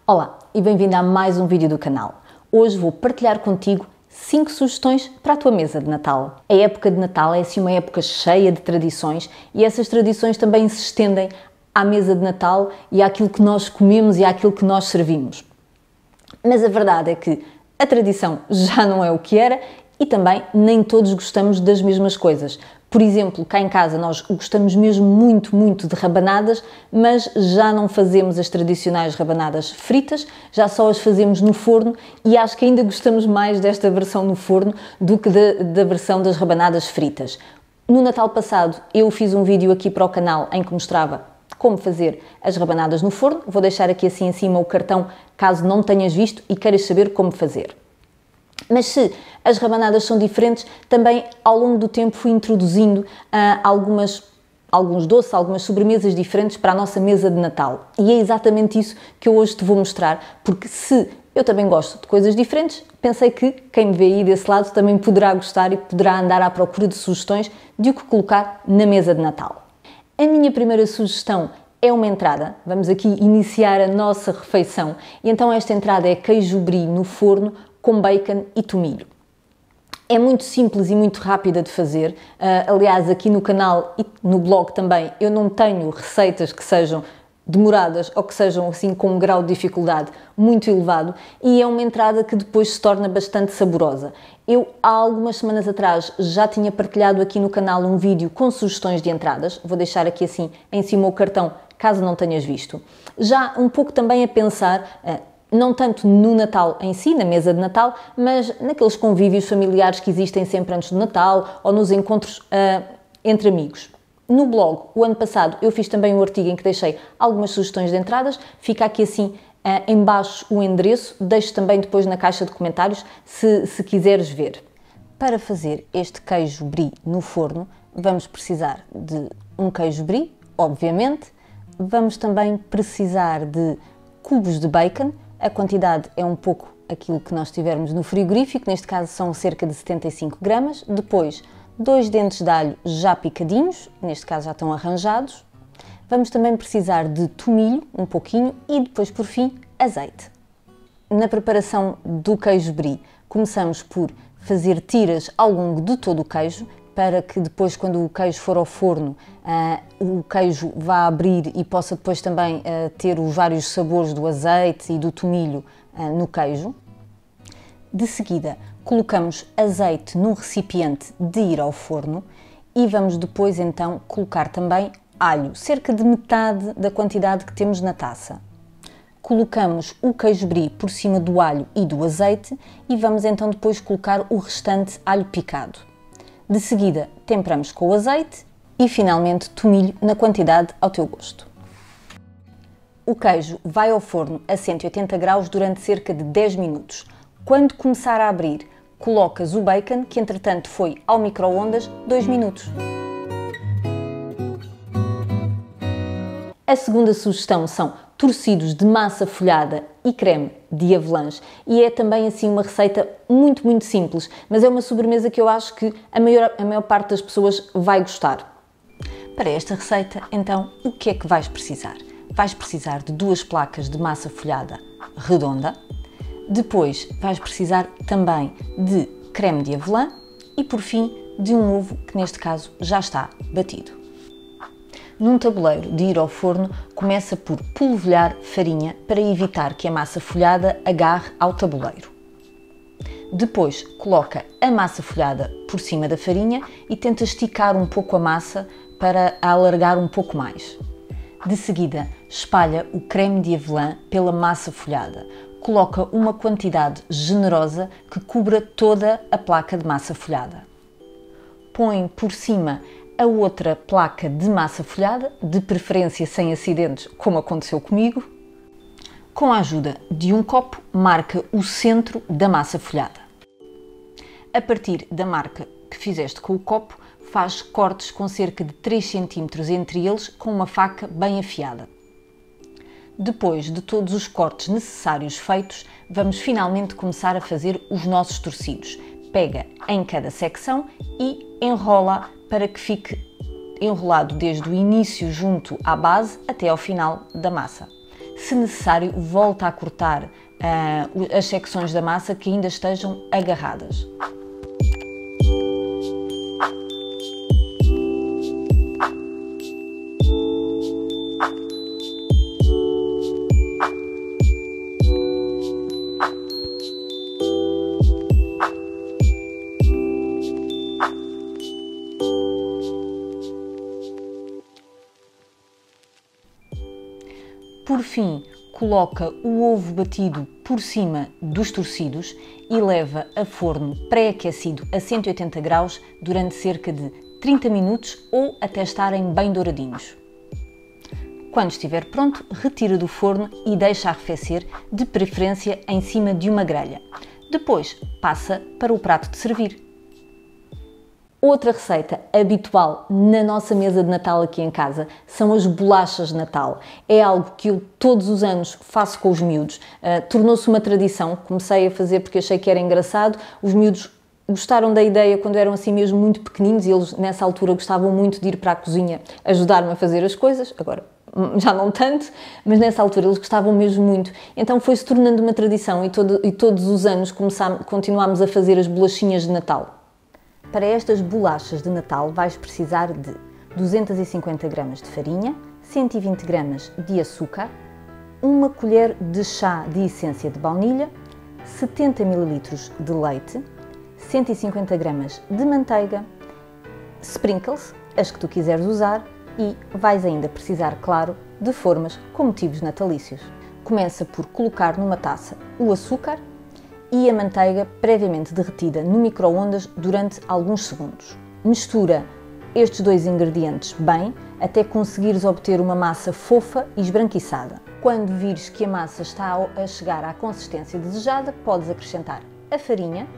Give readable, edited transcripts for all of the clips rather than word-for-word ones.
Olá e bem-vindo a mais um vídeo do canal. Hoje vou partilhar contigo 5 sugestões para a tua mesa de Natal. A época de Natal é assim uma época cheia de tradições e essas tradições também se estendem à mesa de Natal e àquilo que nós comemos e àquilo que nós servimos. Mas a verdade é que a tradição já não é o que era e também nem todos gostamos das mesmas coisas. Por exemplo, cá em casa nós gostamos mesmo muito de rabanadas, mas já não fazemos as tradicionais rabanadas fritas, já só as fazemos no forno e acho que ainda gostamos mais desta versão no forno do que da versão das rabanadas fritas. No Natal passado eu fiz um vídeo aqui para o canal em que mostrava como fazer as rabanadas no forno. Vou deixar aqui assim em cima o cartão caso não tenhas visto e queiras saber como fazer. Mas se as rabanadas são diferentes, também ao longo do tempo fui introduzindo alguns doces, algumas sobremesas diferentes para a nossa mesa de Natal. E é exatamente isso que eu hoje te vou mostrar, porque se eu também gosto de coisas diferentes, pensei que quem me vê aí desse lado também poderá gostar e poderá andar à procura de sugestões de o que colocar na mesa de Natal. A minha primeira sugestão é uma entrada. Vamos aqui iniciar a nossa refeição. E então esta entrada é queijo brie no forno com bacon e tomilho. É muito simples e muito rápida de fazer. Aliás, aqui no canal e no blog também, eu não tenho receitas que sejam demoradas ou que sejam assim com um grau de dificuldade muito elevado e é uma entrada que depois se torna bastante saborosa. Eu, há algumas semanas atrás, já tinha partilhado aqui no canal um vídeo com sugestões de entradas. Vou deixar aqui assim em cima o cartão, caso não tenhas visto. Já um pouco também a pensar, não tanto no Natal em si, na mesa de Natal, mas naqueles convívios familiares que existem sempre antes do Natal ou nos encontros entre amigos. No blog, o ano passado, eu fiz também um artigo em que deixei algumas sugestões de entradas. Fica aqui assim em baixo o endereço, deixo também depois na caixa de comentários se quiseres ver. Para fazer este queijo brie no forno, vamos precisar de um queijo brie, obviamente. Vamos também precisar de cubos de bacon. A quantidade é um pouco aquilo que nós tivermos no frigorífico, neste caso são cerca de 75 gramas. Depois, 2 dentes de alho já picadinhos, neste caso já estão arranjados. Vamos também precisar de tomilho, um pouquinho, e depois, por fim, azeite. Na preparação do queijo brie, começamos por fazer tiras ao longo de todo o queijo, para que depois, quando o queijo for ao forno, o queijo vá abrir e possa depois também ter os vários sabores do azeite e do tomilho no queijo. De seguida, colocamos azeite num recipiente de ir ao forno e vamos depois então colocar também alho, cerca de metade da quantidade que temos na taça. Colocamos o queijo brie por cima do alho e do azeite e vamos então depois colocar o restante alho picado. De seguida, temperamos com o azeite e finalmente tomilho na quantidade ao teu gosto. O queijo vai ao forno a 180 graus durante cerca de 10 minutos. Quando começar a abrir, colocas o bacon, que entretanto foi ao micro-ondas 2 minutos. A segunda sugestão são torcidos de massa folhada e creme de avelãs e é também assim uma receita muito simples, mas é uma sobremesa que eu acho que a maior parte das pessoas vai gostar. Para esta receita, então, o que é que vais precisar? Vais precisar de 2 placas de massa folhada redonda, depois vais precisar também de creme de avelã e, por fim, de um ovo que neste caso já está batido. Num tabuleiro de ir ao forno, começa por polvilhar farinha para evitar que a massa folhada agarre ao tabuleiro. Depois, coloca a massa folhada por cima da farinha e tenta esticar um pouco a massa para a alargar um pouco mais. De seguida, espalha o creme de avelã pela massa folhada. Coloca uma quantidade generosa que cubra toda a placa de massa folhada. Põe por cima a outra placa de massa folhada, de preferência sem acidentes, como aconteceu comigo. Com a ajuda de um copo, marca o centro da massa folhada. A partir da marca que fizeste com o copo, faz cortes com cerca de 3 cm entre eles com uma faca bem afiada. Depois de todos os cortes necessários feitos, vamos finalmente começar a fazer os nossos torcidos. Pega em cada secção e enrola para que fique enrolado desde o início junto à base até ao final da massa. Se necessário, volta a cortar as secções da massa que ainda estejam agarradas. Por fim, coloca o ovo batido por cima dos torcidos e leva a forno pré-aquecido a 180 graus durante cerca de 30 minutos ou até estarem bem douradinhos. Quando estiver pronto, retira do forno e deixa arrefecer, de preferência em cima de uma grelha. Depois, passa para o prato de servir. Outra receita habitual na nossa mesa de Natal aqui em casa são as bolachas de Natal. É algo que eu todos os anos faço com os miúdos. Tornou-se uma tradição, comecei a fazer porque achei que era engraçado. Os miúdos gostaram da ideia quando eram assim mesmo muito pequeninos e eles nessa altura gostavam muito de ir para a cozinha ajudar-me a fazer as coisas. Agora, já não tanto, mas nessa altura eles gostavam mesmo muito. Então foi-se tornando uma tradição e todos os anos continuámos a fazer as bolachinhas de Natal. Para estas bolachas de Natal vais precisar de 250 gramas de farinha, 120 gramas de açúcar, uma colher de chá de essência de baunilha, 70 ml de leite, 150 gramas de manteiga, sprinkles, as que tu quiseres usar, e vais ainda precisar, claro, de formas com motivos natalícios. Começa por colocar numa taça o açúcar e a manteiga previamente derretida no micro-ondas durante alguns segundos. Mistura estes dois ingredientes bem até conseguires obter uma massa fofa e esbranquiçada. Quando vires que a massa está a chegar à consistência desejada, podes acrescentar a farinha,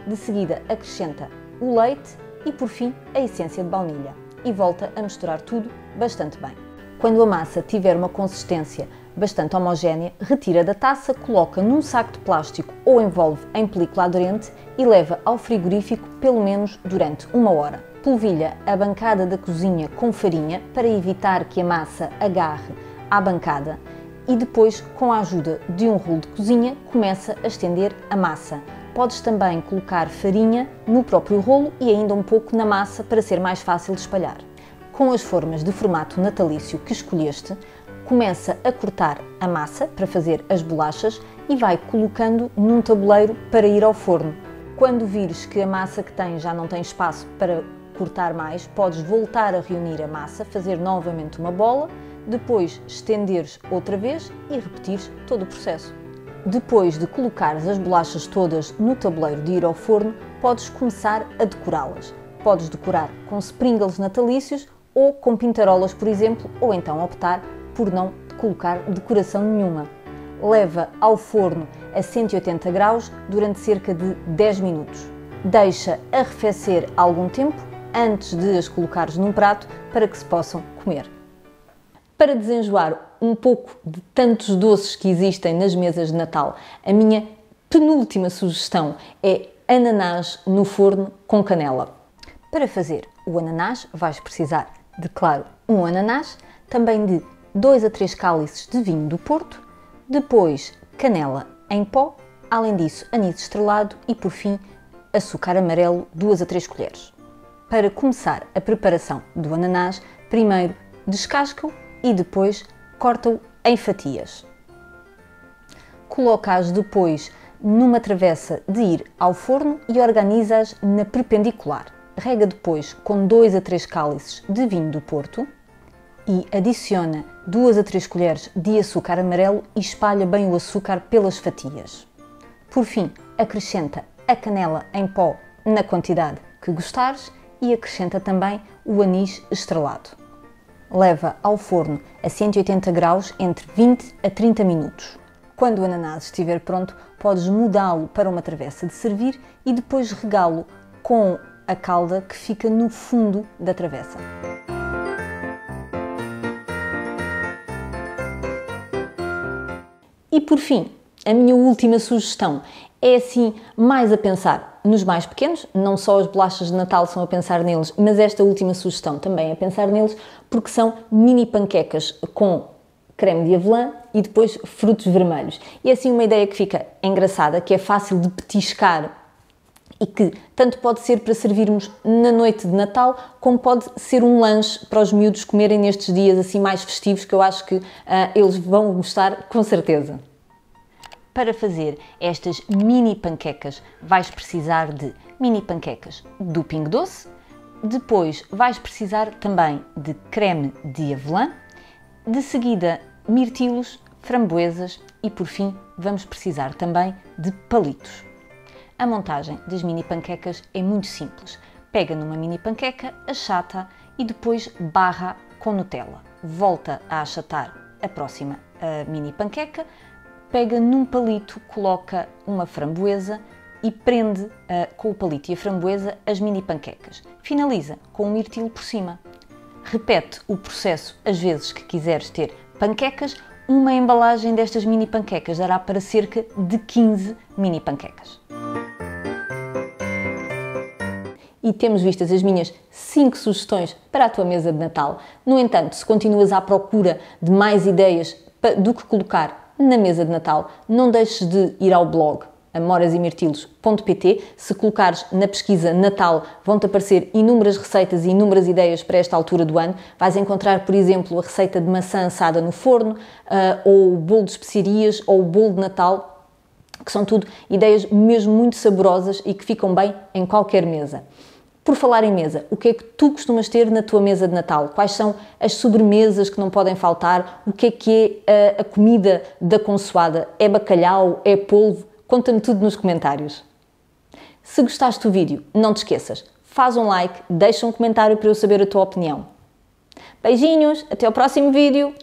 de seguida acrescenta o leite e por fim a essência de baunilha e volta a misturar tudo bastante bem. Quando a massa tiver uma consistência bastante homogénea, retira da taça, coloca num saco de plástico ou envolve em película aderente e leva ao frigorífico pelo menos durante 1 hora. Polvilha a bancada da cozinha com farinha para evitar que a massa agarre à bancada e depois, com a ajuda de um rolo de cozinha, começa a estender a massa. Podes também colocar farinha no próprio rolo e ainda um pouco na massa para ser mais fácil de espalhar. Com as formas de formato natalício que escolheste, começa a cortar a massa para fazer as bolachas e vai colocando num tabuleiro para ir ao forno. Quando vires que a massa que tens já não tem espaço para cortar mais, podes voltar a reunir a massa, fazer novamente uma bola, depois estenderes outra vez e repetires todo o processo. Depois de colocares as bolachas todas no tabuleiro de ir ao forno, podes começar a decorá-las. Podes decorar com sprinkles natalícios ou com pintarolas, por exemplo, ou então optar por não colocar decoração nenhuma. Leva ao forno a 180 graus durante cerca de 10 minutos. Deixa arrefecer algum tempo antes de as colocares num prato para que se possam comer. Para desenjoar um pouco de tantos doces que existem nas mesas de Natal, a minha penúltima sugestão é ananás no forno com canela. Para fazer o ananás vais precisar de, claro, um ananás, também de 2 a 3 cálices de vinho do Porto, depois canela em pó, além disso anis estrelado e por fim açúcar amarelo 2 a 3 colheres. Para começar a preparação do ananás, primeiro descasca-o e depois corta-o em fatias. Coloca-as depois numa travessa de ir ao forno e organiza-as na perpendicular. Rega depois com 2 a 3 cálices de vinho do Porto e adiciona 2 a 3 colheres de açúcar amarelo e espalha bem o açúcar pelas fatias. Por fim, acrescenta a canela em pó na quantidade que gostares e acrescenta também o anis estrelado. Leva ao forno a 180 graus entre 20 a 30 minutos. Quando o ananás estiver pronto, podes mudá-lo para uma travessa de servir e depois regá-lo com a calda que fica no fundo da travessa. E por fim, a minha última sugestão é assim mais a pensar nos mais pequenos, não só as bolachas de Natal são a pensar neles, mas esta última sugestão também é a pensar neles porque são mini panquecas com creme de avelã e depois frutos vermelhos. E é assim uma ideia que fica engraçada, que é fácil de petiscar e que tanto pode ser para servirmos na noite de Natal, como pode ser um lanche para os miúdos comerem nestes dias assim mais festivos, que eu acho que eles vão gostar com certeza. Para fazer estas mini panquecas vais precisar de mini panquecas do Pingo Doce, depois vais precisar também de creme de avelã, de seguida mirtilos, framboesas e por fim vamos precisar também de palitos. A montagem das mini panquecas é muito simples. Pega numa mini panqueca, achata e depois barra com Nutella. Volta a achatar a próxima mini panqueca, pega num palito, coloca uma framboesa e prende com o palito e a framboesa as mini panquecas. Finaliza com um mirtilo por cima. Repete o processo as vezes que quiseres ter panquecas. Uma embalagem destas mini panquecas dará para cerca de 15 mini panquecas. E temos vistas as minhas 5 sugestões para a tua mesa de Natal. No entanto, se continuas à procura de mais ideias do que colocar na mesa de Natal, não deixes de ir ao blog amorasemirtilos.pt. Se colocares na pesquisa Natal, vão-te aparecer inúmeras receitas e inúmeras ideias para esta altura do ano. Vais encontrar, por exemplo, a receita de maçã assada no forno, ou o bolo de especiarias, ou o bolo de Natal, que são tudo ideias mesmo muito saborosas e que ficam bem em qualquer mesa. Por falar em mesa, o que é que tu costumas ter na tua mesa de Natal? Quais são as sobremesas que não podem faltar? O que é a comida da consoada? É bacalhau? É polvo? Conta-me tudo nos comentários. Se gostaste do vídeo, não te esqueças, faz um like, deixa um comentário para eu saber a tua opinião. Beijinhos, até ao próximo vídeo!